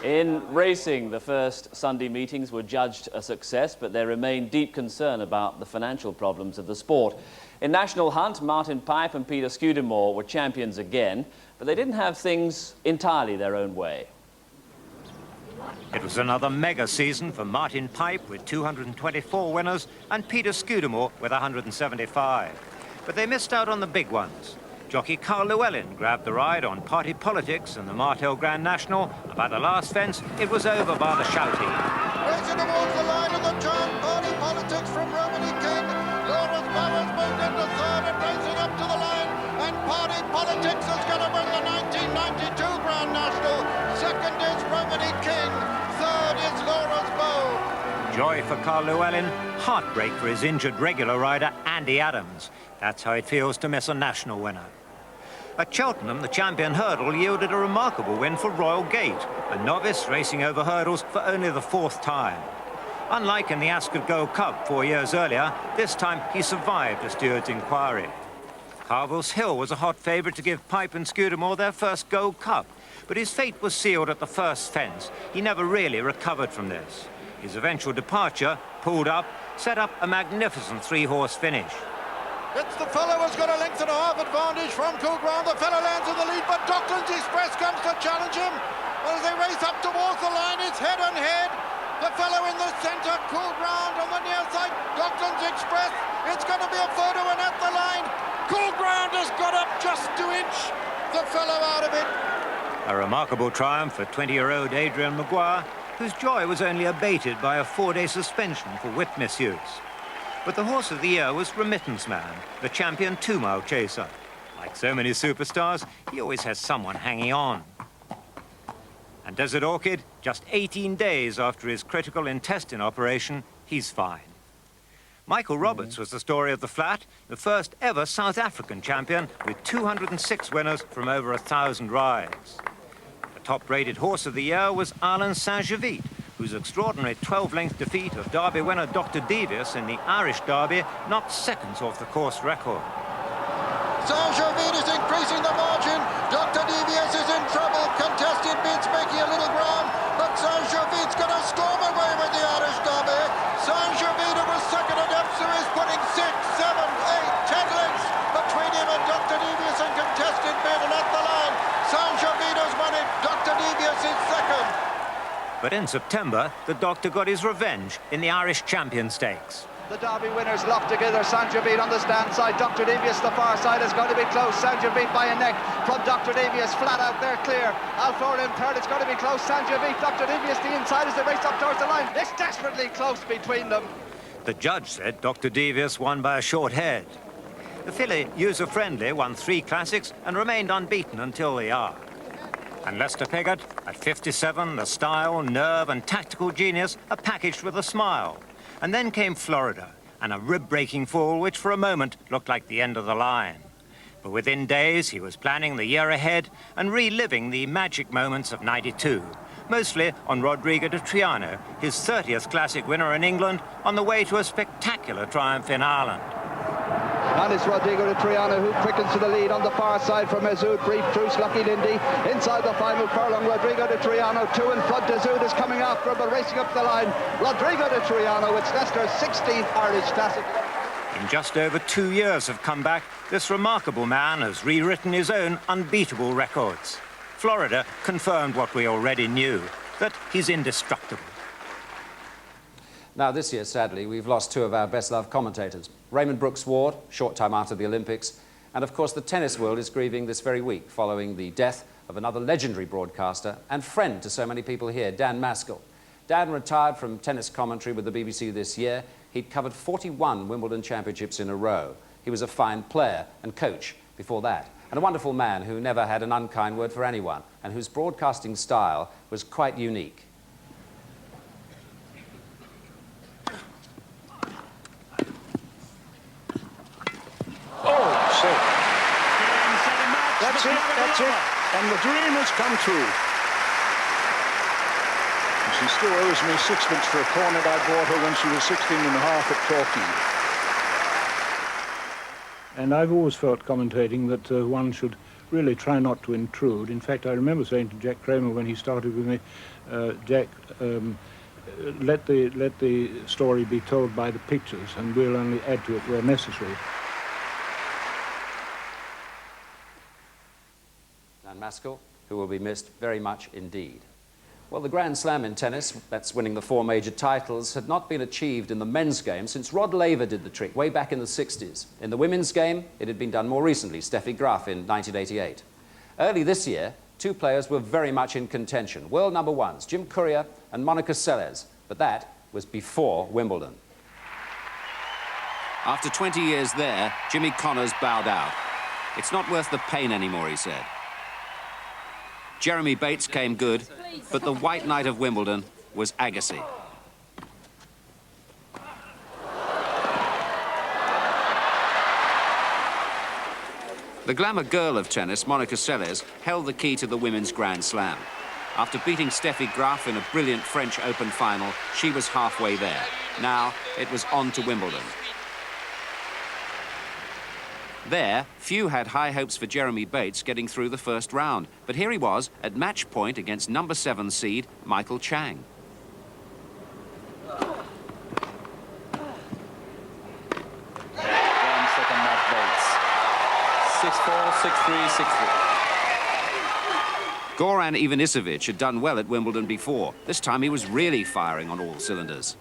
In racing, the first Sunday meetings were judged a success, but there remained deep concern about the financial problems of the sport. In National Hunt, Martin Pipe and Peter Scudamore were champions again, but they didn't have things entirely their own way. It was another mega season for Martin Pipe with 224 winners and Peter Scudamore with 175. But they missed out on the big ones. Jockey Carl Llewellyn grabbed the ride on Party Politics in the Martel Grand National. About the last fence, it was over by the shouting. Racing towards the line of the turn, Party Politics from Romany King. Lawrence Barrett's moved into third and racing up to the line. And Party Politics is going to win the 1992 Grand National. Second is Romany King. Third is Lawrence Bow. Joy for Carl Llewellyn, heartbreak for his injured regular rider, Andy Adams. That's how it feels to miss a national winner. At Cheltenham, the champion hurdle yielded a remarkable win for Royal Gate, a novice racing over hurdles for only the fourth time. Unlike in the Ascot Gold Cup 4 years earlier, this time he survived a steward's inquiry. Carville's Hill was a hot favourite to give Pipe and Scudamore their first Gold Cup, but his fate was sealed at the first fence. He never really recovered from this. His eventual departure, pulled up, set up a magnificent three-horse finish. It's the fellow who's got a length and a half advantage from Cool Ground. The fellow lands in the lead, but Docklands Express comes to challenge him. As they race up towards the line, it's head on head. The fellow in the centre, Cool Ground on the near side, Docklands Express. It's going to be a photo and at the line. Cool Ground has got up just to inch the fellow out of it. A remarkable triumph for 20-year-old Adrian Maguire, whose joy was only abated by a 4-day suspension for whip misuse. But the horse of the year was Remittance Man, the champion 2-mile chaser. Like so many superstars, he always has someone hanging on. And Desert Orchid, just 18 days after his critical intestine operation, he's fine. Michael Roberts was the story of the flat, the first ever South African champion with 206 winners from over 1,000 rides. The top-rated horse of the year was Arlen Saint-Gevite, whose extraordinary 12-length defeat of Derby winner Dr. Devious in the Irish Derby knocked seconds off the course record. Saint-Gevite is increasing the margin. Dr. Devious is in trouble. Contested bids making a little ground, but Saint-Gevite's going to storm away with the Irish Derby. Saint-Gevite was second at Epsom is putting 6, 7, 8, 10 lengths between him and Dr. Devious in contested bid and at the line. Saint-Gevite has won it. Dr. Devious is second. But in September, the doctor got his revenge in the Irish Champion Stakes. The Derby winners locked together. Saint-Gevite on the stand side. Dr. Devious, the far side, is going to be close. Saint-Gevite by a neck from Dr. Devious. Flat out there, clear. Alford in third. It's going to be close. Saint-Gevite, Dr. Devious, the inside as they race up towards the line. It's desperately close between them. The judge said Dr. Devious won by a short head. The filly, user-friendly, won 3 classics and remained unbeaten until the hour. And Lester Piggott, at 57, the style, nerve and tactical genius are packaged with a smile. And then came Florida, and a rib-breaking fall which for a moment looked like the end of the line. But within days, he was planning the year ahead and reliving the magic moments of '92, mostly on Rodrigo de Triano, his 30th classic winner in England, on the way to a spectacular triumph in Ireland. And it's Rodrigo de Triano who quickens to the lead on the far side from Azud, Brief, Truce, Lucky Lindy. Inside the final furlong, Rodrigo de Triano, 2 in front. Azud is coming after him, but racing up the line. Rodrigo de Triano, it's Leicester's 16th Irish Classic. In just over 2 years of comeback, this remarkable man has rewritten his own unbeatable records. Florida confirmed what we already knew, that he's indestructible. Now, this year, sadly, we've lost 2 of our best-loved commentators. Raymond Brooks-Ward, short time after the Olympics, and, of course, the tennis world is grieving this very week following the death of another legendary broadcaster and friend to so many people here, Dan Maskell. Dan retired from tennis commentary with the BBC this year. He'd covered 41 Wimbledon championships in a row. He was a fine player and coach before that, and a wonderful man who never had an unkind word for anyone and whose broadcasting style was quite unique. That's it. And the dream has come true. She still owes me 6pence for a cornet I bought her when she was 16 and a half at Torquay. And I've always felt commentating that one should really try not to intrude. In fact, I remember saying to Jack Kramer when he started with me, Jack, let the story be told by the pictures, and we'll only add to it where necessary. And Maskell, who will be missed very much indeed. Well, the Grand Slam in tennis, that's winning the 4 major titles, had not been achieved in the men's game since Rod Laver did the trick way back in the 60s. In the women's game, it had been done more recently, Steffi Graf in 1988. Early this year, 2 players were very much in contention, world number 1s, Jim Courier and Monica Seles, but that was before Wimbledon. After 20 years there, Jimmy Connors bowed out. It's not worth the pain anymore, he said. Jeremy Bates came good, but the white knight of Wimbledon was Agassi. The glamour girl of tennis, Monica Seles, held the key to the women's Grand Slam. After beating Steffi Graf in a brilliant French Open final, she was halfway there. Now it was on to Wimbledon. There, few had high hopes for Jeremy Bates getting through the first round, but here he was at match point against number 7 seed Michael Chang. Second match Bates. 6-4, 6-3, 6-4. Goran Ivanisevic had done well at Wimbledon before. This time he was really firing on all cylinders.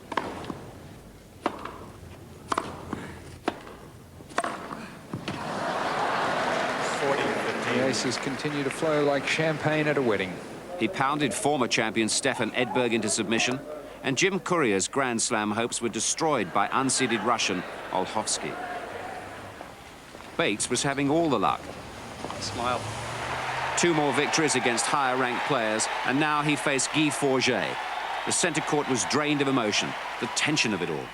The aces continue to flow like champagne at a wedding. He pounded former champion Stefan Edberg into submission, and Jim Courier's Grand Slam hopes were destroyed by unseeded Russian Olhovsky. Bates was having all the luck. Smile. 2 more victories against higher-ranked players, and now he faced Guy Forget. The centre court was drained of emotion, the tension of it all.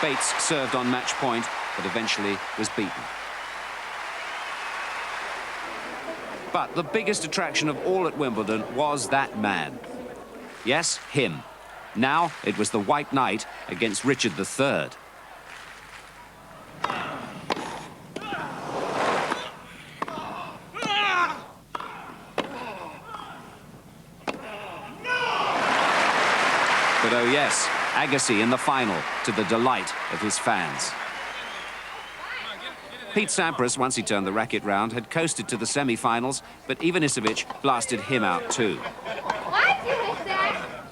Bates served on match point, but eventually was beaten. But the biggest attraction of all at Wimbledon was that man. Yes, him. Now it was the White Knight against Richard III. But oh yes, Agassi in the final, to the delight of his fans. Pete Sampras, once he turned the racket round, had coasted to the semi-finals, but Ivanisevic blasted him out too.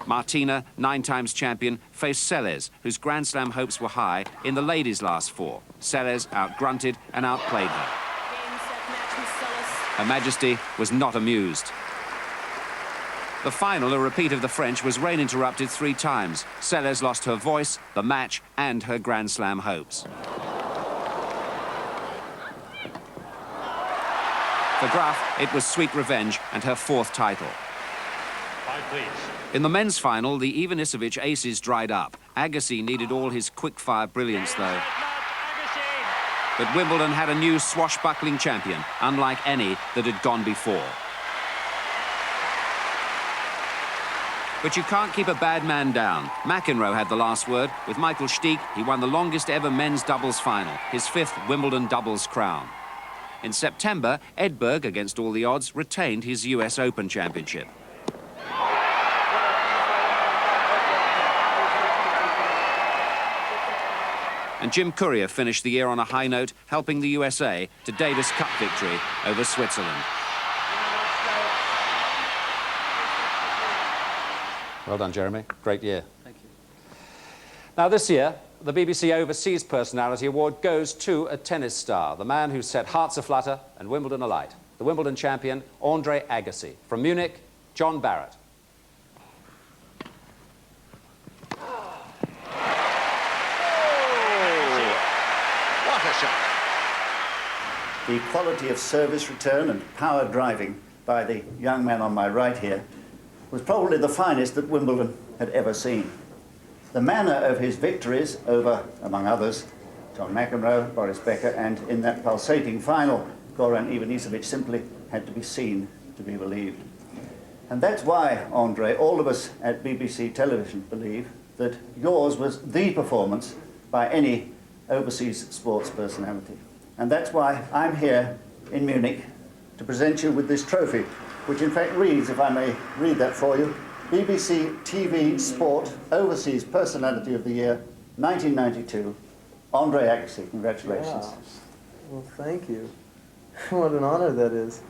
Martina, 9 times champion, faced Seles, whose Grand Slam hopes were high, in the ladies' last 4. Seles outgrunted and outplayed her. Her Majesty was not amused. The final, a repeat of the French, was rain interrupted 3 times. Seles lost her voice, the match, and her Grand Slam hopes. For Graf, it was sweet revenge and her 4th title. In the men's final, the Ivanisevic aces dried up. Agassi needed all his quick-fire brilliance, though. But Wimbledon had a new swashbuckling champion, unlike any that had gone before. But you can't keep a bad man down. McEnroe had the last word. With Michael Stich, he won the longest ever men's doubles final, his 5th Wimbledon doubles crown. In September, Edberg, against all the odds, retained his US Open championship. And Jim Courier finished the year on a high note, helping the USA to Davis Cup victory over Switzerland. Well done, Jeremy. Great year. Thank you. Now, this year, the BBC Overseas Personality Award goes to a tennis star, the man who set hearts aflutter and Wimbledon alight, the Wimbledon champion, Andre Agassi. From Munich, John Barrett. What a shot! The quality of service return and power driving by the young man on my right here was probably the finest that Wimbledon had ever seen. The manner of his victories over, among others, John McEnroe, Boris Becker, and in that pulsating final, Goran Ivanisevic, simply had to be seen to be believed. And that's why, Andre, all of us at BBC Television believe that yours was the performance by any overseas sports personality. And that's why I'm here in Munich to present you with this trophy, which in fact reads, if I may read that for you, BBC TV Sport Overseas Personality of the Year, 1992, Andre Agassi. Congratulations. Wow. Well, thank you. What an honor that is.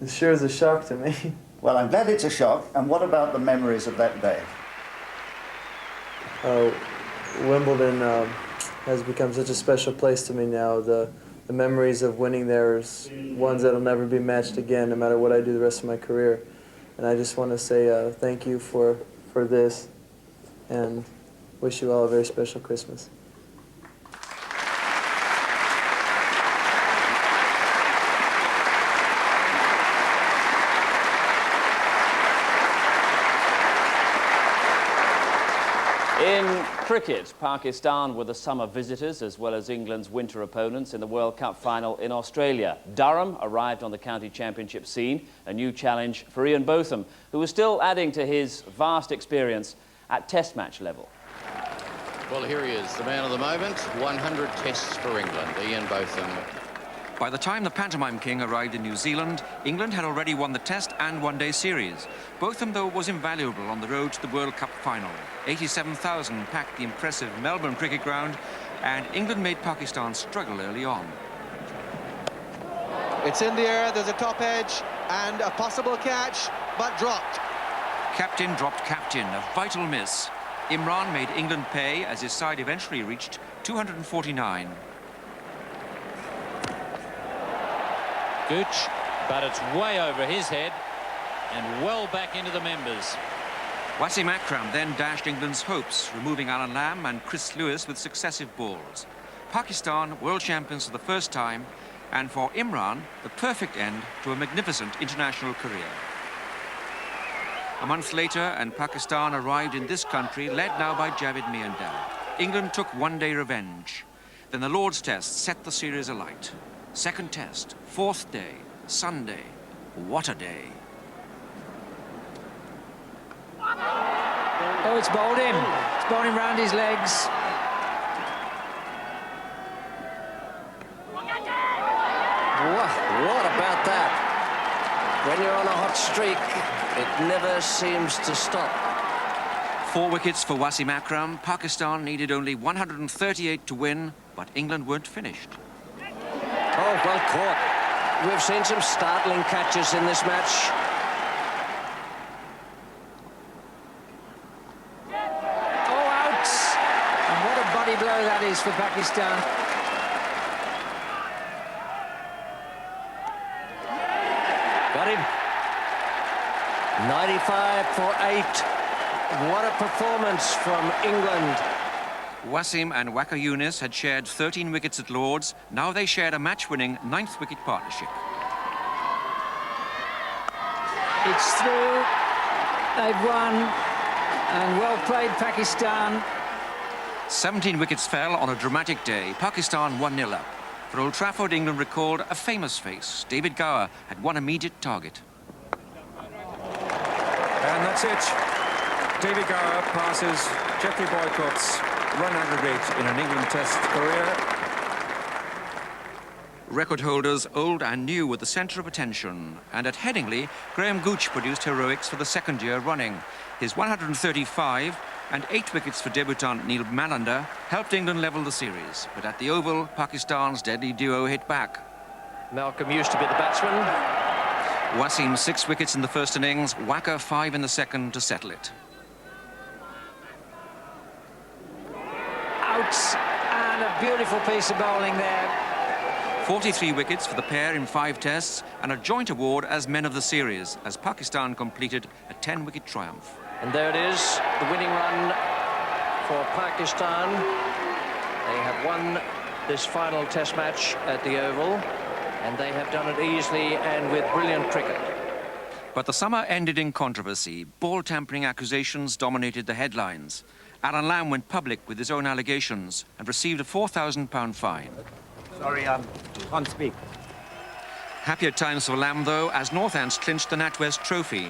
It sure is a shock to me. Well, I'm glad it's a shock. And what about the memories of that day? Wimbledon has become such a special place to me now. The memories of winning there is ones that will never be matched again, no matter what I do the rest of my career. And I just want to say thank you for this, and wish you all a very special Christmas. In cricket, Pakistan were the summer visitors as well as England's winter opponents in the World Cup final in Australia. Durham arrived on the county championship scene, a new challenge for Ian Botham, who was still adding to his vast experience at test match level. Well, here he is, the man of the moment, 100 tests for England, Ian Botham. By the time the Pantomime King arrived in New Zealand, England had already won the Test and One-Day Series. Botham, though, was invaluable on the road to the World Cup final. 87,000 packed the impressive Melbourne cricket ground, and England made Pakistan struggle early on. It's in the air, there's a top edge, and a possible catch, but dropped. Captain dropped captain, a vital miss. Imran made England pay as his side eventually reached 249. Gooch, but it's way over his head and well back into the members. Wasim Akram then dashed England's hopes, removing Alan Lamb and Chris Lewis with successive balls. Pakistan world champions for the first time, and for Imran, the perfect end to a magnificent international career. A month later, and Pakistan arrived in this country, led now by Javed Miandal. England took one-day revenge. Then the Lord's Test set the series alight. Second Test, fourth day, Sunday. What a day. Oh, it's bowled him. It's bowled him round his legs. What about that? When you're on a hot streak, it never seems to stop. 4 wickets for Wasim Akram. Pakistan needed only 138 to win, but England weren't finished. Oh, well caught. We've seen some startling catches in this match. Oh, out! And what a body blow that is for Pakistan. Got him. 95 for 8. What a performance from England. Wasim and Waqar Younis had shared 13 wickets at Lord's. Now they shared a match-winning 9th wicket partnership. It's through. They've won. And well played, Pakistan. 17 wickets fell on a dramatic day. Pakistan 1-0 up. For Old Trafford, England recalled a famous face. David Gower had one immediate target. And that's it. David Gower passes Jeffrey Boycott's run aggregate in an England Test career. Record holders old and new were the centre of attention. And at Headingley, Graham Gooch produced heroics for the second year running. His 135 and 8 wickets for debutant Neil Malander helped England level the series. But at the Oval, Pakistan's deadly duo hit back. Malcolm used to be the batsman. Wasim 6 wickets in the first innings, Waqar 5 in the second to settle it. Out, and a beautiful piece of bowling there. 43 wickets for the pair in 5 tests, and a joint award as men of the series, as Pakistan completed a 10-wicket triumph. And there it is, the winning run for Pakistan. They have won this final test match at the Oval, and they have done it easily and with brilliant cricket. But the summer ended in controversy. Ball tampering accusations dominated the headlines. Alan Lamb went public with his own allegations and received a £4,000 fine. Sorry, can't speak. Happier times for Lamb, though, as Northants clinched the NatWest Trophy.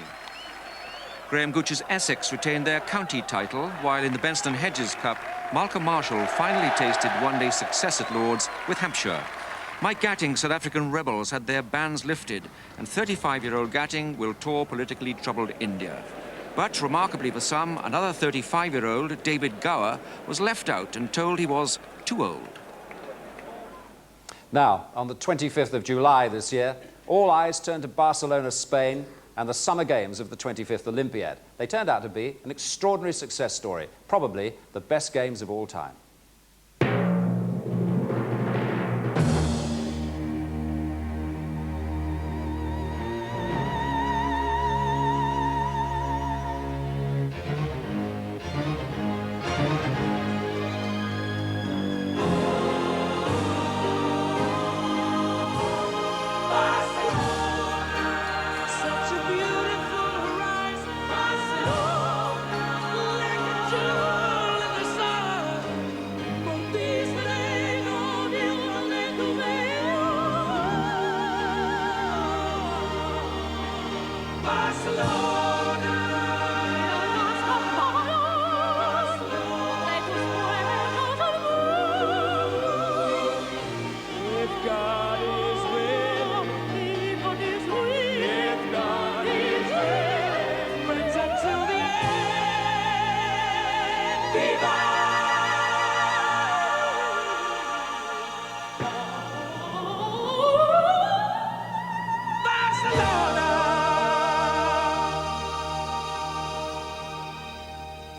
Graham Gooch's Essex retained their county title, while in the Benston Hedges Cup, Malcolm Marshall finally tasted one-day success at Lord's with Hampshire. Mike Gatting's South African rebels had their bans lifted, and 35-year-old Gatting will tour politically troubled India. But remarkably for some, another 35-year-old, David Gower, was left out and told he was too old. Now, on the 25th of July this year, all eyes turned to Barcelona, Spain, and the Summer Games of the 25th Olympiad. They turned out to be an extraordinary success story, probably the best games of all time.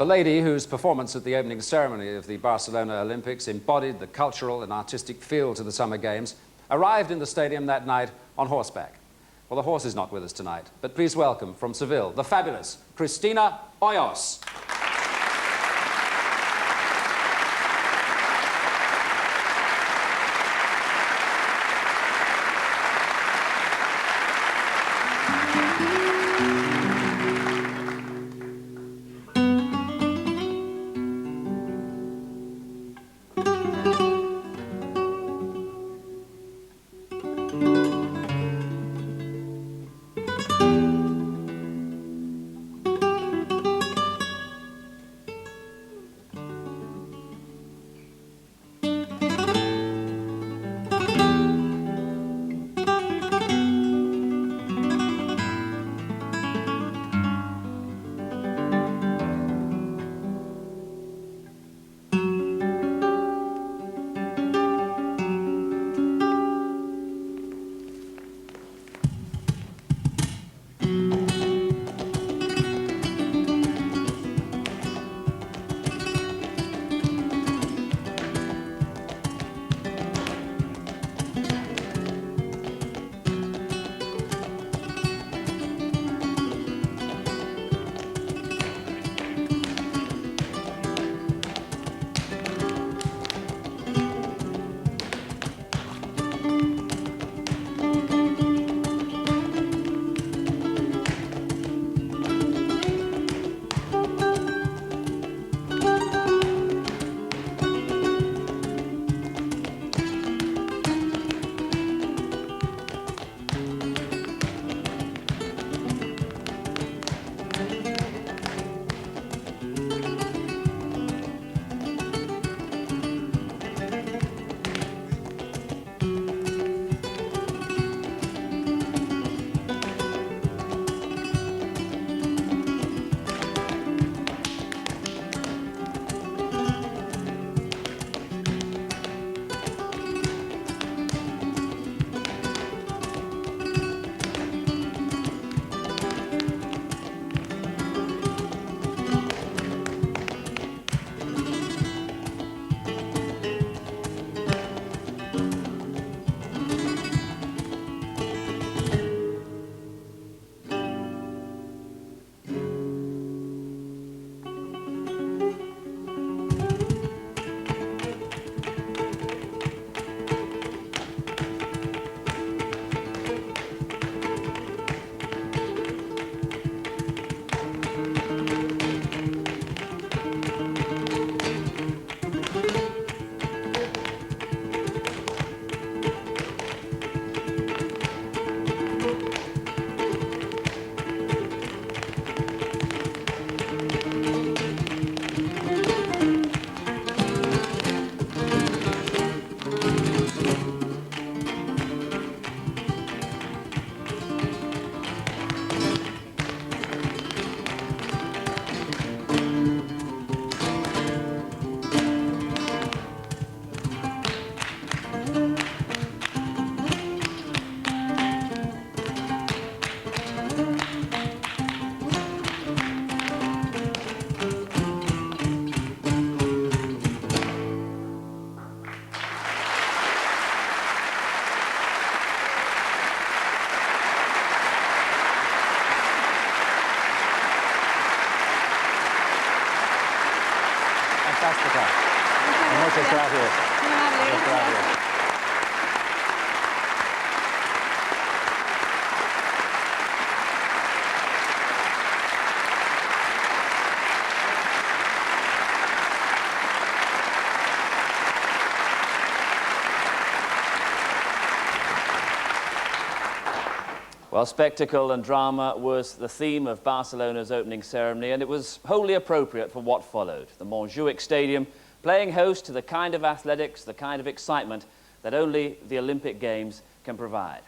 The lady whose performance at the opening ceremony of the Barcelona Olympics embodied the cultural and artistic feel to the Summer Games arrived in the stadium that night on horseback. Well, the horse is not with us tonight, but please welcome from Seville, the fabulous Cristina Hoyos. Well, spectacle and drama was the theme of Barcelona's opening ceremony, and it was wholly appropriate for what followed. The Montjuic Stadium playing host to the kind of athletics, the kind of excitement that only the Olympic Games can provide.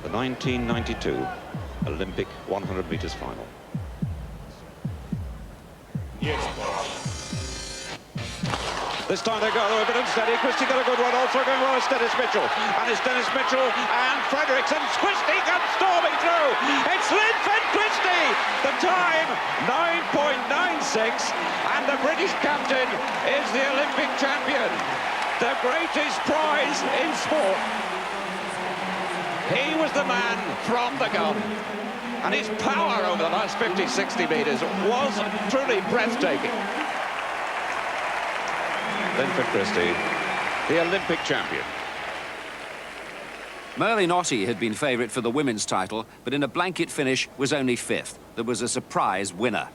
The 1992 Olympic 100 metres final. Yes. This time they go a little bit unsteady. Christie got a good one, also going well as Dennis Mitchell. And it's Dennis Mitchell and Fredericks, and Christie comes storming through. It's Linford Christie. The time, 9.96, and the British captain is the Olympic champion. The greatest prize in sport. He was the man from the gun, and his power over the last 50, 60 metres was truly breathtaking. Linford Christie, the Olympic champion. Merlin Ottey had been favourite for the women's title, but in a blanket finish was only fifth. There was a surprise winner.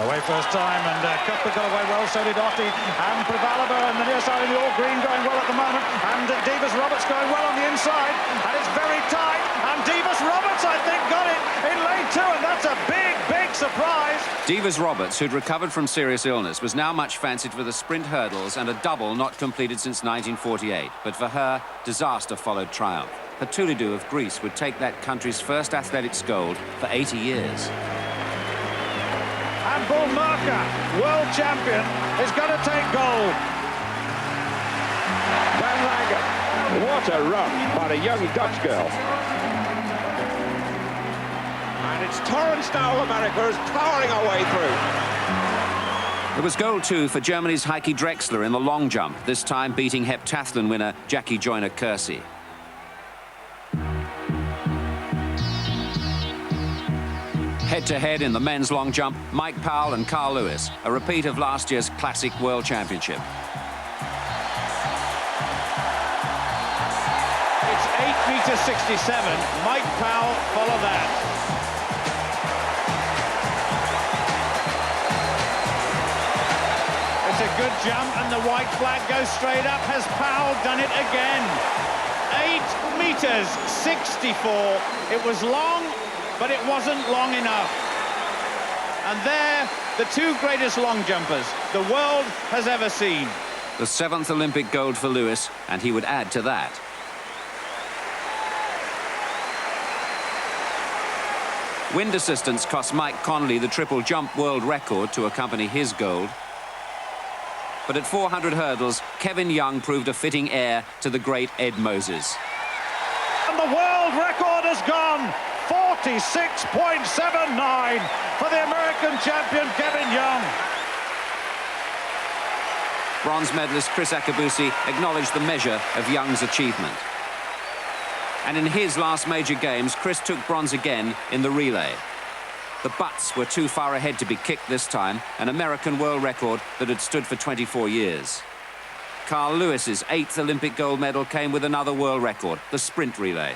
Away first time, and Cuthbert got away well, so did Ottey, and Prevalaba and the near side in the all green going well at the moment, and Devious Roberts going well on the inside, and it's very tight, and Devious Roberts, I think, got it in lane two, and that's a big, big surprise. Devious Roberts, who'd recovered from serious illness, was now much fancied for the sprint hurdles and a double not completed since 1948. But for her, disaster followed triumph. Patulidou of Greece would take that country's first athletics gold for 80 years. And Bull Marker, world champion, is going to take gold. Van Langen, what a run by the young Dutch girl. And it's Torrance now, America is powering her way through. There was gold too for Germany's Heike Drexler in the long jump, this time beating heptathlon winner Jackie Joyner-Kersee. Head-to-head in the men's long jump, Mike Powell and Carl Lewis, a repeat of last year's classic World Championship. It's 8 meters 67. Mike Powell follow that. It's a good jump, and the white flag goes straight up. Has Powell done it again? 8 meters 64. It was long, but it wasn't long enough. And there, the two greatest long jumpers the world has ever seen. The 7th Olympic gold for Lewis, and he would add to that. Wind assistance cost Mike Connolly the triple jump world record to accompany his gold. But at 400 hurdles, Kevin Young proved a fitting heir to the great Ed Moses. And the world record has gone. 46.79 for the American champion, Kevin Young. Bronze medalist Chris Akabusi acknowledged the measure of Young's achievement. And in his last major games, Chris took bronze again in the relay. The butts were too far ahead to be kicked this time, an American world record that had stood for 24 years. Carl Lewis's 8th Olympic gold medal came with another world record, the sprint relay.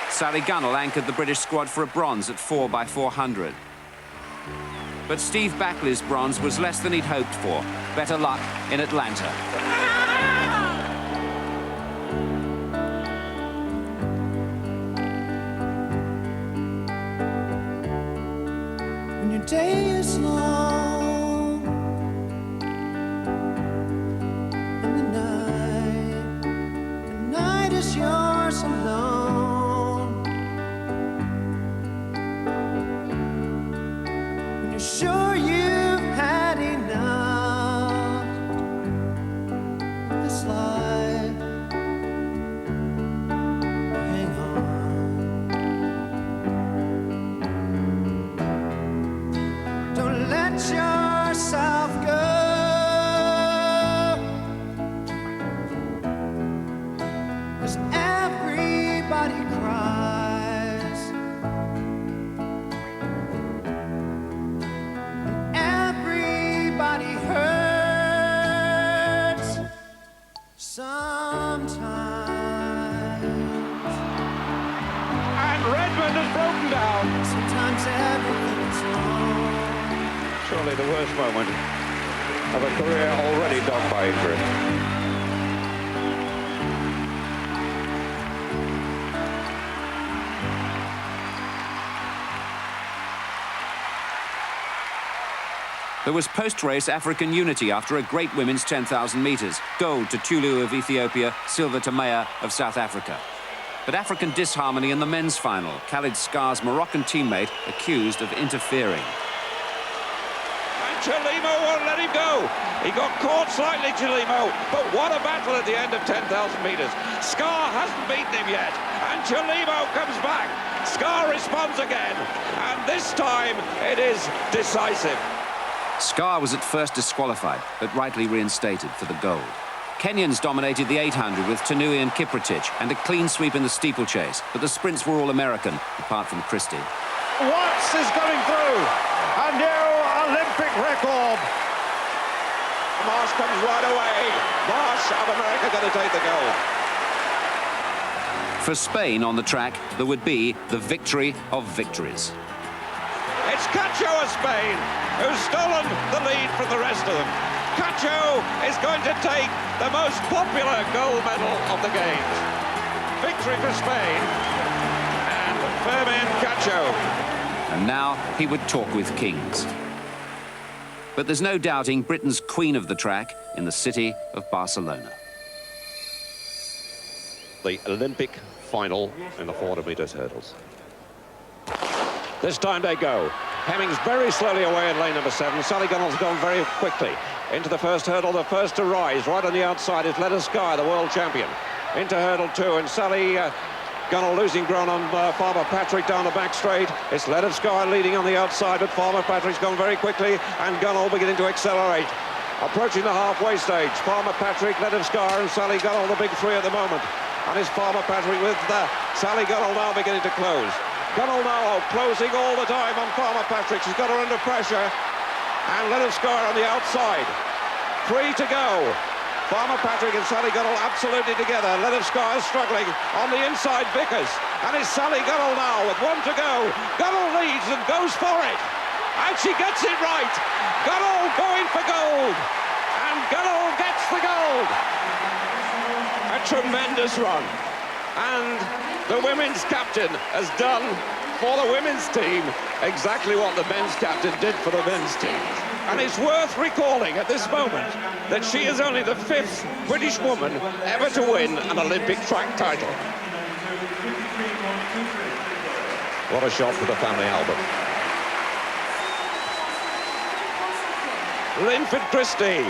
Sally Gunnell anchored the British squad for a bronze at 4 by 400. But Steve Backley's bronze was less than he'd hoped for. Better luck in Atlanta. When your day is long and the night is yours alone. Sure you've had enough of this life. Hang on. Don't let yourself go. 'Cause everybody cries, everybody hurts sometimes. And Redmond has broken down. Sometimes everything's wrong. Surely the worst moment of a career already dogged by injury. There was post-race African unity after a great women's 10,000 metres. Gold to Tulu of Ethiopia, silver to Maya of South Africa. But African disharmony in the men's final. Khalid Scar's Moroccan teammate accused of interfering. And Chalimo won't let him go. He got caught slightly, Chalimo, but what a battle at the end of 10,000 metres. Scar hasn't beaten him yet, and Chalimo comes back. Scar responds again, and this time it is decisive. Scar was at first disqualified, but rightly reinstated for the gold. Kenyans dominated the 800 with Tanui and Kiprotich, and a clean sweep in the steeplechase, but the sprints were all American, apart from Christie. Watts is going through, a new Olympic record. Marsh comes right away. Marsh of America going to take the gold. For Spain on the track, there would be the victory of victories. It's Cacho of Spain who's stolen the lead from the rest of them. Cacho is going to take the most popular gold medal of the Games. Victory for Spain and Fermin Cacho. And now he would talk with kings. But there's no doubting Britain's queen of the track in the city of Barcelona. The Olympic final in the 400 metres hurdles. This time they go. Hemmings very slowly away in lane number 7. Sally Gunnell's gone very quickly into the first hurdle. The first to rise right on the outside is Letta Sky, the world champion. Into hurdle 2, and Sally Gunnell losing ground on Farmer Patrick down the back straight. It's Letta Sky leading on the outside, but Farmer Patrick's gone very quickly, and Gunnell beginning to accelerate. Approaching the halfway stage, Farmer Patrick, Letta Sky, and Sally Gunnell, the big three at the moment. And it's Farmer Patrick with Sally Gunnell now beginning to close. Gunnell now closing all the time on Farmer Patrick. She's got her under pressure. And Letta Sky on the outside. 3 to go. Farmer Patrick and Sally Gunnell absolutely together. Letta Sky is struggling on the inside, Vickers. And it's Sally Gunnell now with 1 to go. Gunnell leads and goes for it. And she gets it right. Gunnell going for gold. And Gunnell gets the gold. A tremendous run. And the women's captain has done for the women's team exactly what the men's captain did for the men's team. And it's worth recalling at this moment that she is only the 5th British woman ever to win an Olympic track title. What a shot for the family album. Linford Christie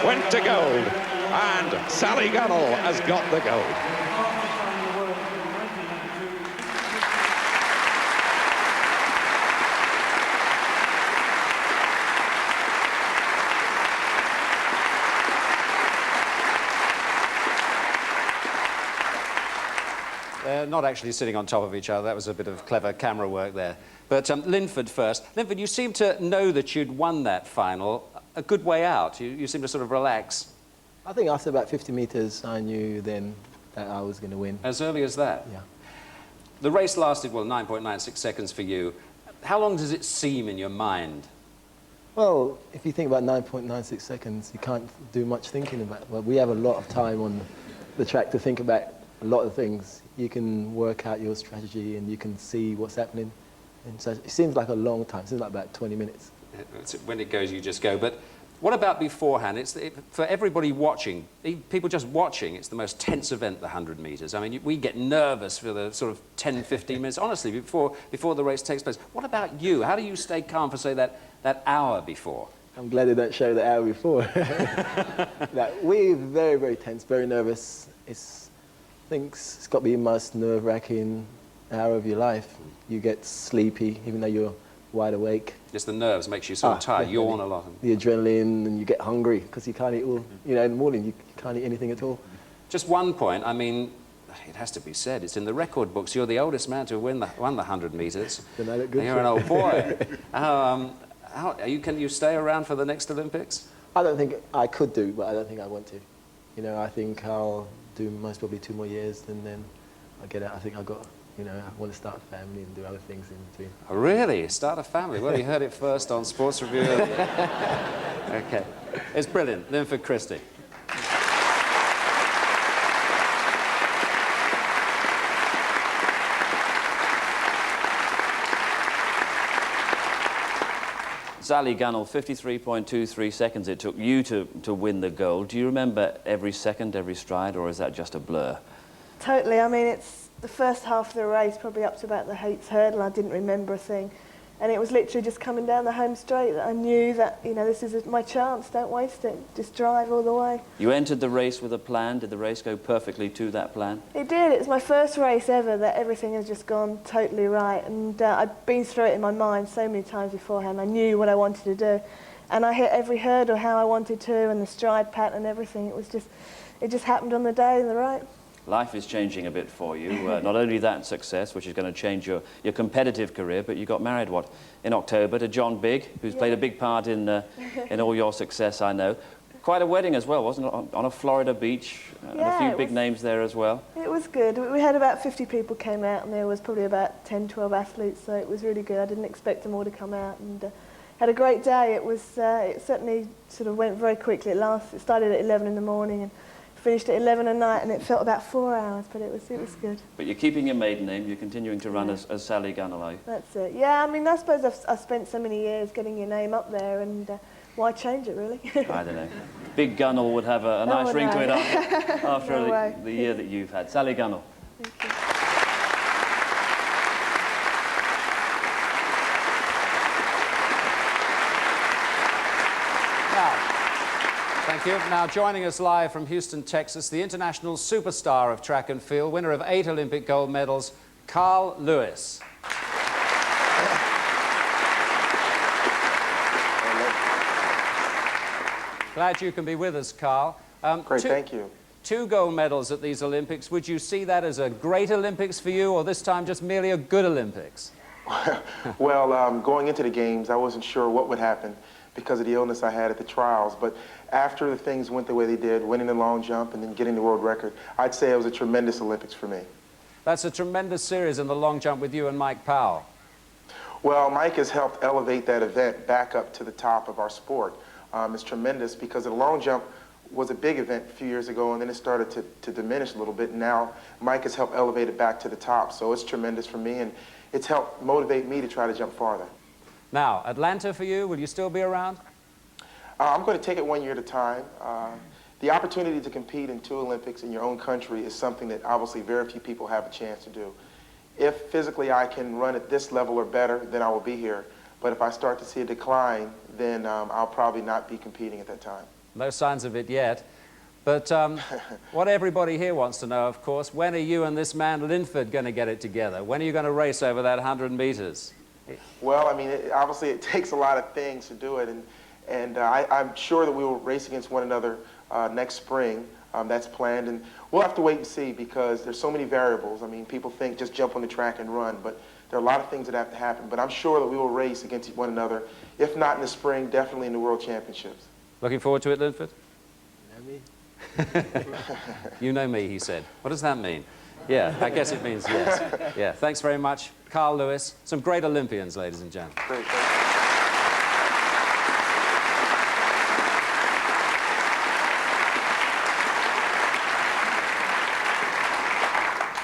went to gold, and Sally Gunnell has got the gold. They're not actually sitting on top of each other. That was a bit of clever camera work there. But Linford first. Linford, you seem to know that you'd won that final a good way out. You seem to sort of relax. I think after about 50 metres, I knew then that I was going to win. As early as that? Yeah. The race lasted, well, 9.96 seconds for you. How long does it seem in your mind? Well, if you think about 9.96 seconds, you can't do much thinking about it. Well, we have a lot of time on the track to think about a lot of things. You can work out your strategy and you can see what's happening. And so it seems like a long time. It seems like about 20 minutes. When it goes, you just go. But what about beforehand? For everybody watching, people just watching, it's the most tense event, the 100 metres. I mean, we get nervous for the sort of 10, 15 minutes, honestly, before the race takes place. What about you? How do you stay calm for, say, that hour before? I'm glad they don't show the hour before. We're very, very tense, very nervous. I think it's got to be the most nerve-wracking hour of your life. You get sleepy, even though you're wide awake. Just the nerves makes you sort of tired, yawn a lot. The adrenaline, and you get hungry because you can't eat all, you know, in the morning you can't eat anything at all. Just one point, I mean, it has to be said, it's in the record books. You're the oldest man to won the 100 metres. Then I look good. And you're an old boy. Can you stay around for the next Olympics? I don't think I could do, but I don't think I want to. You know, I think I'll do most probably 2 more years, and then I'll get out. I think I've got, you know, I want to start a family and do other things in between. Oh, really? Start a family? Well, you heard it first on Sports Review. Okay. It's brilliant. Linford, Christie. Sally Gunnell, 53.23 seconds it took you to win the gold. Do you remember every second, every stride, or is that just a blur? Totally. I mean, it's the first half of the race, probably up to about the Heights hurdle. I didn't remember a thing. And it was literally just coming down the home straight that I knew that, you know, this is my chance, don't waste it. Just drive all the way. You entered the race with a plan. Did the race go perfectly to that plan? It did. It was my first race ever that everything has just gone totally right. And I'd been through it in my mind so many times beforehand. I knew what I wanted to do. And I hit every hurdle how I wanted to, and the stride pattern and everything. It just happened on the day and the right. Life is changing a bit for you. Not only that success, which is going to change your competitive career, but you got married, in October to John Bigg, who's played a big part in all your success, I know. Quite a wedding as well, wasn't it? On a Florida beach, and a few big names there as well. It was good. We had about 50 people came out, and there was probably about 10, 12 athletes, so it was really good. I didn't expect them all to come out, and had a great day. It certainly sort of went very quickly. It started at 11 in the morning, and finished at 11 at night, and it felt about 4 hours, but it was good. But you're keeping your maiden name, you're continuing to run as Sally Gunnell. That's it. Yeah, I mean, I suppose I've spent so many years getting your name up there, and why change it, really? I don't know. Big Gunnell would have a nice ring to it after the year that you've had. Sally Gunnell. Thank you. Thank you. Now, joining us live from Houston, Texas, the international superstar of track and field, winner of 8 Olympic gold medals, Carl Lewis. Glad you can be with us, Carl. Great, thank you. 2 gold medals at these Olympics. Would you see that as a great Olympics for you, or this time just merely a good Olympics? Well, going into the Games, I wasn't sure what would happen because of the illness I had at the trials. But after the things went the way they did, winning the long jump and then getting the world record, I'd say it was a tremendous Olympics for me. That's a tremendous series in the long jump with you and Mike Powell. Well, Mike has helped elevate that event back up to the top of our sport. It's tremendous because the long jump was a big event a few years ago, and then it started to diminish a little bit. And now Mike has helped elevate it back to the top. So it's tremendous for me, and it's helped motivate me to try to jump farther. Now, Atlanta for you, will you still be around? I'm going to take it 1 year at a time. The opportunity to compete in 2 Olympics in your own country is something that obviously very few people have a chance to do. If physically I can run at this level or better, then I will be here. But if I start to see a decline, then I'll probably not be competing at that time. No signs of it yet. But what everybody here wants to know, of course, when are you and this man Linford going to get it together? When are you going to race over that 100 meters? Well, I mean, obviously it takes a lot of things to do it, and I'm sure that we will race against one another next spring. That's planned, and we'll have to wait and see because there's so many variables. I mean, people think just jump on the track and run, but there are a lot of things that have to happen. But I'm sure that we will race against one another, if not in the spring, definitely in the World Championships. Looking forward to it, Linford? You know me? You know me, he said. What does that mean? Yeah, I guess it means yes. Yeah, thanks very much. Carl Lewis, some great Olympians, ladies and gentlemen. Great.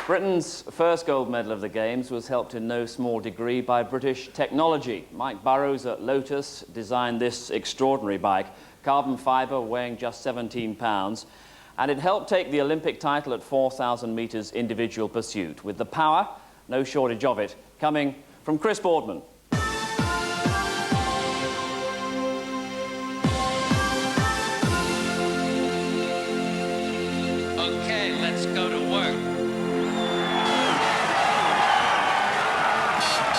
Britain's first gold medal of the Games was helped in no small degree by British technology. Mike Burrows at Lotus designed this extraordinary bike, carbon fibre weighing just 17 pounds, and it helped take the Olympic title at 4,000 metres individual pursuit, with the power, no shortage of it, coming from Chris Boardman. Okay, let's go to work.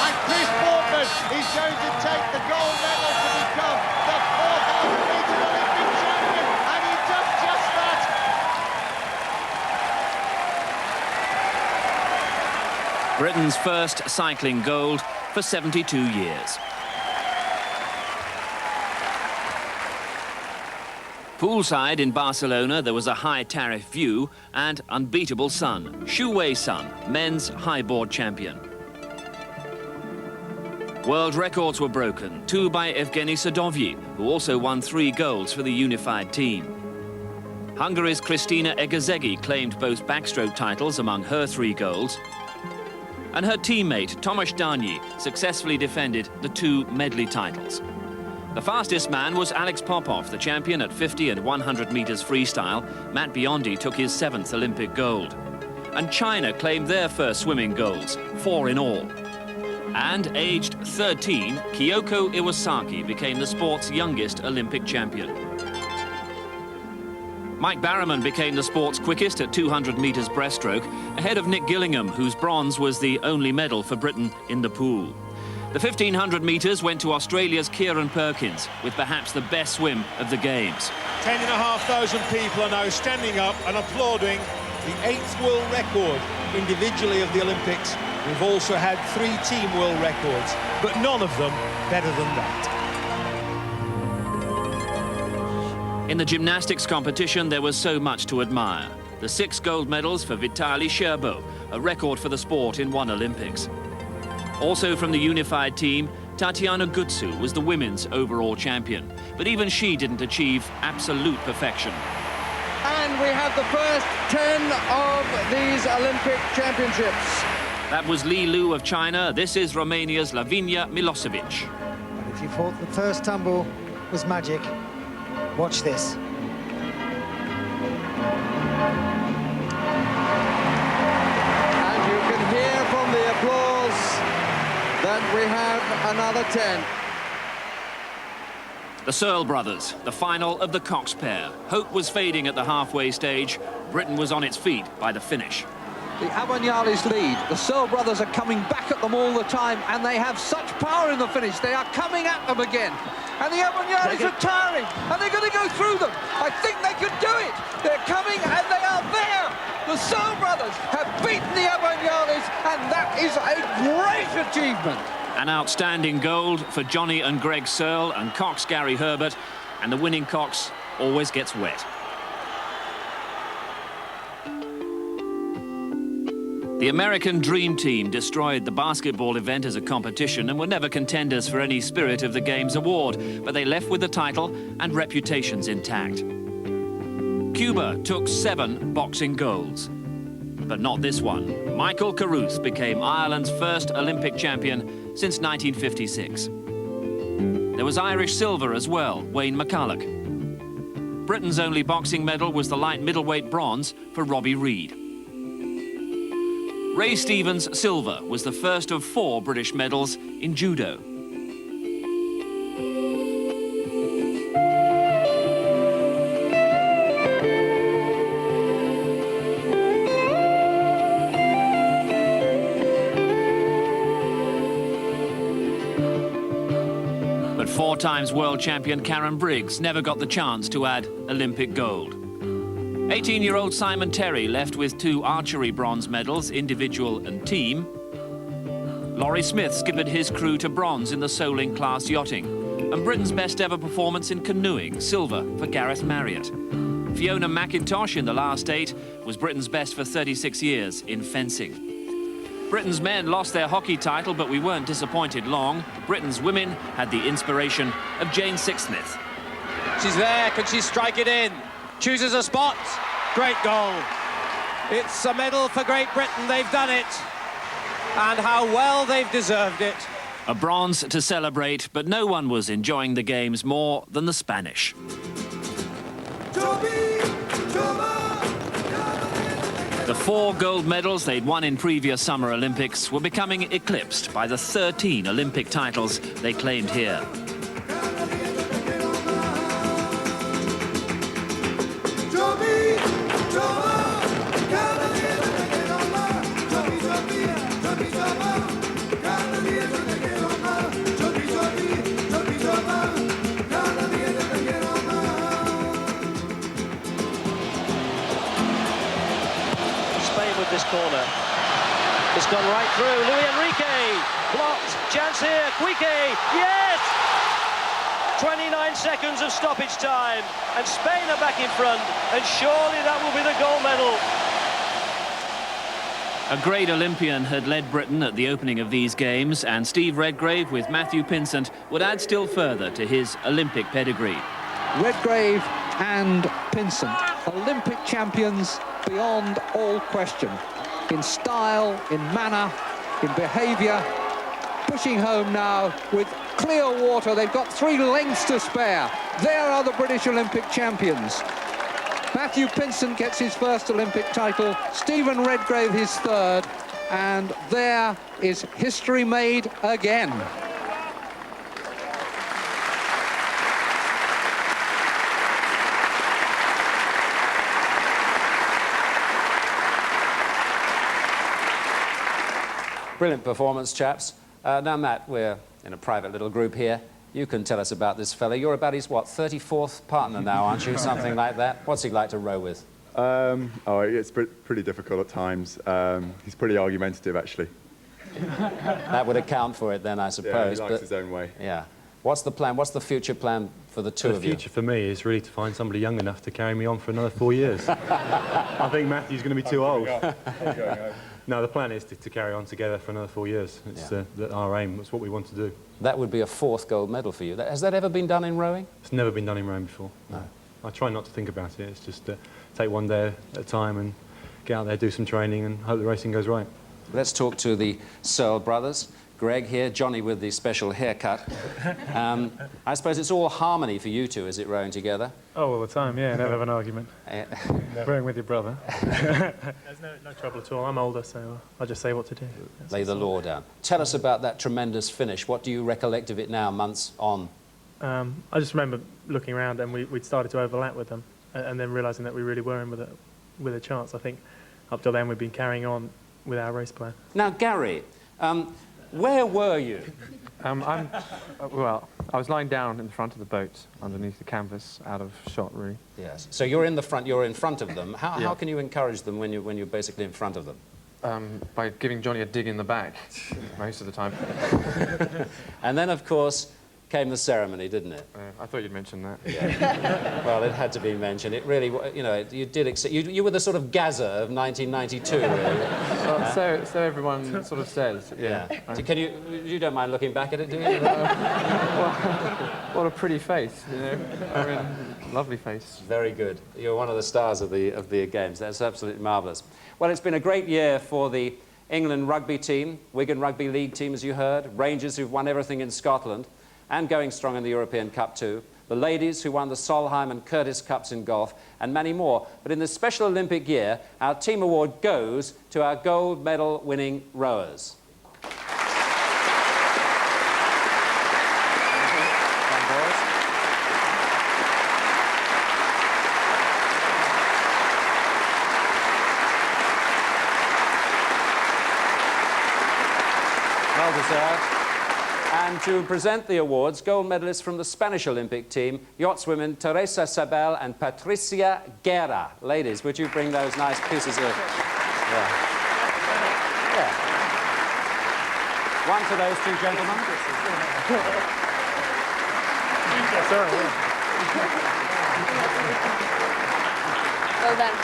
And Chris Boardman is going to Britain's first cycling gold for 72 years. Poolside in Barcelona, there was a high-tariff view and unbeatable sun. Xu Wei Sun, men's highboard champion. World records were broken, 2 by Evgeny Sadovyi, who also won 3 golds for the unified team. Hungary's Kristina Egazegi claimed both backstroke titles among her 3 golds. And her teammate, Tomasz Danyi, successfully defended the 2 medley titles. The fastest man was Alex Popov, the champion at 50 and 100 meters freestyle. Matt Biondi took his 7th Olympic gold. And China claimed their first swimming golds, 4 in all. And aged 13, Kyoko Iwasaki became the sport's youngest Olympic champion. Mike Barrowman became the sport's quickest at 200 meters breaststroke, ahead of Nick Gillingham, whose bronze was the only medal for Britain in the pool. The 1500 metres went to Australia's Kieran Perkins, with perhaps the best swim of the Games. 10,500 people are now standing up and applauding the 8th world record individually of the Olympics. We've also had 3 team world records, but none of them better than that. In the gymnastics competition, there was so much to admire. The 6 gold medals for Vitaly Sherbo, a record for the sport in one Olympics. Also from the unified team, Tatiana Gutsu was the women's overall champion. But even she didn't achieve absolute perfection. And we have the first 10 of these Olympic championships. That was Li Lu of China. This is Romania's Lavinia Milosevic. But if you thought the first tumble was magic, watch this. And you can hear from the applause that we have another 10. The Searle brothers, the final of the Cox pair. Hope was fading at the halfway stage. Britain was on its feet by the finish. The Abonyalis lead. The Searle brothers are coming back at them all the time, and they have such power in the finish. They are coming at them again. And the Abonyalis are tiring, and they're going to go through them. I think they can do it. They're coming, and they are there. The Searle brothers have beaten the Abonyalis, and that is a great achievement. An outstanding gold for Jonny and Greg Searle and Cox Gary Herbert, and the winning Cox always gets wet. The American Dream Team destroyed the basketball event as a competition and were never contenders for any Spirit of the Games award, but they left with the title and reputations intact. Cuba took 7 boxing golds, but not this one. Michael Carruth became Ireland's first Olympic champion since 1956. There was Irish silver as well, Wayne McCulloch. Britain's only boxing medal was the light middleweight bronze for Robbie Reid. Ray Stevens' silver was the first of 4 British medals in judo. But 4 times world champion Karen Briggs never got the chance to add Olympic gold. 18-year-old Simon Terry left with 2 archery bronze medals, individual and team. Laurie Smith skippered his crew to bronze in the Soling class yachting. And Britain's best ever performance in canoeing, silver for Gareth Marriott. Fiona McIntosh in the last 8 was Britain's best for 36 years in fencing. Britain's men lost their hockey title, but we weren't disappointed long. Britain's women had the inspiration of Jane Sixsmith. She's there, can she strike it in? Chooses a spot. Great goal. It's a medal for Great Britain. They've done it. And how well they've deserved it. A bronze to celebrate, but no one was enjoying the Games more than the Spanish. The 4 gold medals they'd won in previous Summer Olympics were becoming eclipsed by the 13 Olympic titles they claimed here. Spain with this corner. It's gone right through. Luis Enrique, blocked. Chance here. Quique, yes! 29 seconds of stoppage time, and Spain are back in front, and surely that will be the gold medal. A great Olympian had led Britain at the opening of these games, and Steve Redgrave with Matthew Pinsent would add still further to his Olympic pedigree. Redgrave and Pinsent, Olympic champions beyond all question. In style, in manner, in behaviour, pushing home now with clear water. They've got 3 lengths to spare. There are the British Olympic champions. Matthew Pinsent gets his first Olympic title, Stephen Redgrave his third, and there is history made again. Brilliant performance, chaps. Now, Matt, we're in a private little group here. You can tell us about this fella. You're about his, what, 34th partner now, aren't you? Something like that. What's he like to row with? It's pretty difficult at times. He's pretty argumentative, actually. That would account for it then, I suppose. Yeah, he likes his own way. Yeah. What's the plan? What's the future plan for the two of you? The future for me is really to find somebody young enough to carry me on for another 4 years. I think Matthew's going to be too old. No, the plan is to carry on together for another 4 years. It's our aim. It's what we want to do. That would be a 4th gold medal for you. Has that ever been done in rowing? It's never been done in rowing before. No. I try not to think about it. It's just take one day at a time and get out there, do some training and hope the racing goes right. Let's talk to the Searle brothers. Greg here, Jonny with the special haircut. I suppose it's all harmony for you two, is it, rowing together? Oh, all the time, yeah, never have an argument. Rowing with your brother. There's no trouble at all. I'm older, so I'll just say what to do. Lay the law down. Tell us about that tremendous finish. What do you recollect of it now, months on? I just remember looking around and we'd started to overlap with them and then realising that we really were in with a chance. I think up till then we'd been carrying on with our race plan. Now, Gary, where were you? Well, I was lying down in the front of the boat, underneath the canvas, out of shot, really. Yes. So you're in the front. You're in front of them. How can you encourage them when you're basically in front of them? By giving Jonny a dig in the back, most of the time. And then, of course, came the ceremony, didn't it? I thought you'd mention that. Yeah. Well, it had to be mentioned. It really, you know, you did accept. You were the sort of Gaza of 1992, really. Well, so everyone sort of says. Yeah. Can you don't mind looking back at it, do you? What a pretty face, you know. I mean, lovely face. Very good. You're one of the stars of the games. That's absolutely marvellous. Well, it's been a great year for the England rugby team, Wigan Rugby League team, as you heard, Rangers who've won everything in Scotland, and going strong in the European Cup too. The ladies who won the Solheim and Curtis Cups in golf, and many more. But in this special Olympic year, our team award goes to our gold medal winning rowers. Well deserved. And to present the awards, gold medalists from the Spanish Olympic team, yachtswomen Teresa Sabel and Patricia Guerra. Ladies, would you bring those nice pieces of... Yeah. One for those two gentlemen. Well done.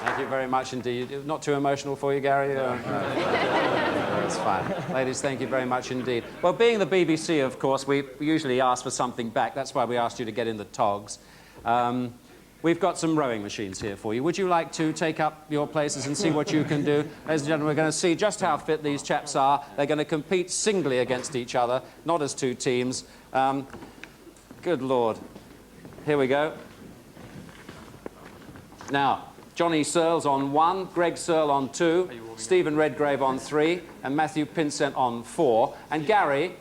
Thank you very much indeed. Not too emotional for you, Gary? That's fine. Ladies, thank you very much indeed. Well, being the BBC, of course, we usually ask for something back. That's why we asked you to get in the togs. We've got some rowing machines here for you. Would you like to take up your places and see what you can do? Ladies and gentlemen, we're going to see just how fit these chaps are. They're going to compete singly against each other, not as two teams. Good Lord. Here we go. Now, Jonny Searle's on 1, Greg Searle on 2, Stephen Redgrave on 3, and Matthew Pinsent on 4. And Gary,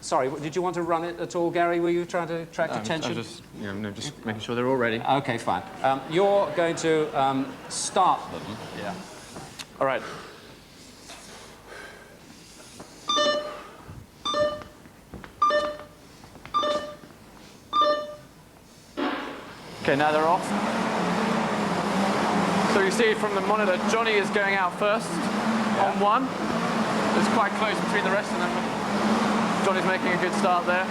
sorry, did you want to run it at all, Gary? Were you trying to attract attention? I was just, just making sure they're all ready. OK, fine. You're going to start them. Yeah. All right. OK, now they're off. So you see from the monitor, Jonny is going out first on 1. It's quite close between the rest of them. Jonny's making a good start there.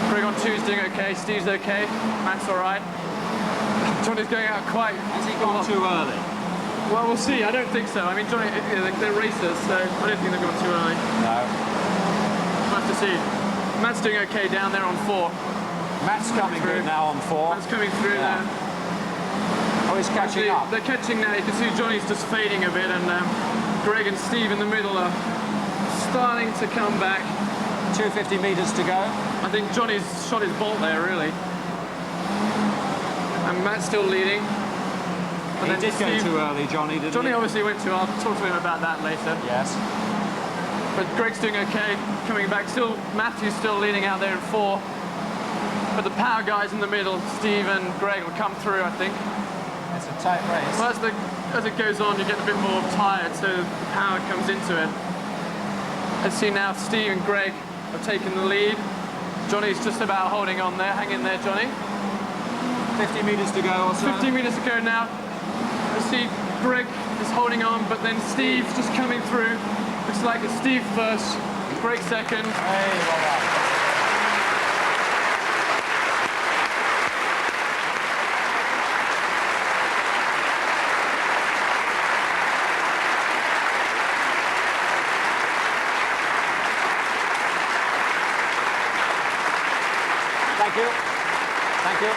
Greg on 2 is doing okay, Steve's okay, Matt's all right. Jonny's going out quite... Has he gone too early? Well, we'll see. I don't think so. I mean, Jonny, they're racers, so I don't think they've gone too early. No. We'll have to see. Matt's doing okay down there on 4. Matt's coming through now on 4. Matt's coming through there. Oh, he's catching up. They're catching now. You can see Jonny's just fading a bit, and Greg and Steve in the middle are starting to come back. 250 metres to go. I think Jonny's shot his bolt there, really. And Matt's still leading. And he did go too early, Jonny, didn't Jonny he? obviously went too hard. I'll talk to him about that later. Yes. But Greg's doing okay, coming back. Still, Matthew's still leading out there in 4. But the power guys in the middle, Steve and Greg, will come through, I think. It's a tight race. Well, as it goes on, you get a bit more tired, so the power comes into it. Let's see now, Steve and Greg have taken the lead. Jonny's just about holding on there. Hang in there, Jonny. 50 metres to go or so. 50 metres to go now. I see Greg is holding on, but then Steve's just coming through. Looks like it's Steve first, Greg second. Hey, well done. Thank you. Thank you.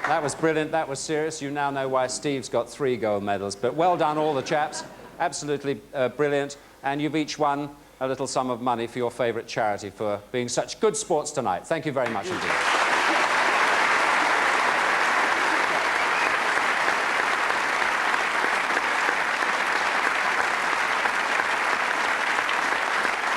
That was brilliant. That was serious. You now know why Steve's got 3 gold medals. But well done, all the chaps. Absolutely brilliant. And you've each won a little sum of money for your favourite charity for being such good sports tonight. Thank you very much indeed.